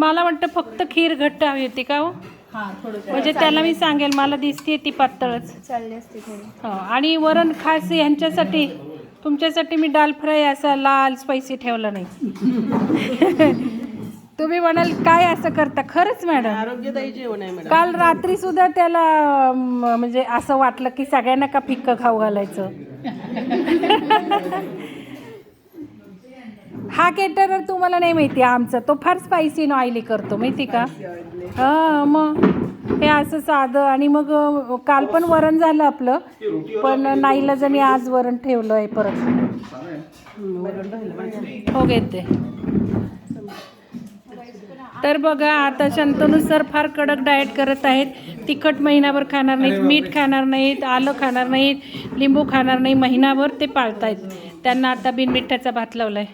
मला वाटतं फक्त खीर घट्ट हवी होती का हो? म्हणजे त्याला मी सांगेल मला दिसते ती पातळच चालली असते थोडी. हो. आणि वरण खास ह्यांच्यासाठी तुमच्यासाठी मी दाल फ्राय असा लाल स्पायसी ठेवला नाही. तुम्ही म्हणाल काय असं करता. खरंच मॅडम आरोग्यदायी जेवण आहे मॅडम. काल रात्री सुद्धा त्याला म्हणजे असं वाटलं की सगळ्यांना का फिक्क खाऊ घालायचं. हा केटरर तुम्हाला नाही माहिती आमचा तो फार स्पायसी न ऑइली करतो माहिती का. हां मग हे असं साधं. आणि मग काल पण वरण झालं आपलं पण नाईलाजाने आज वरण ठेवलं आहे परत. हो घेते. तर बघा आता शंतनुसार फार कडक डाएट करत आहेत. तिखट महिनाभर खाणार नाहीत, मीठ खाणार नाहीत, आलं खाणार नाहीत, लिंबू खाणार नाही. महिनाभर ते पाळतायत. त्यांना आता बिनमिठाचा भात लावलाय.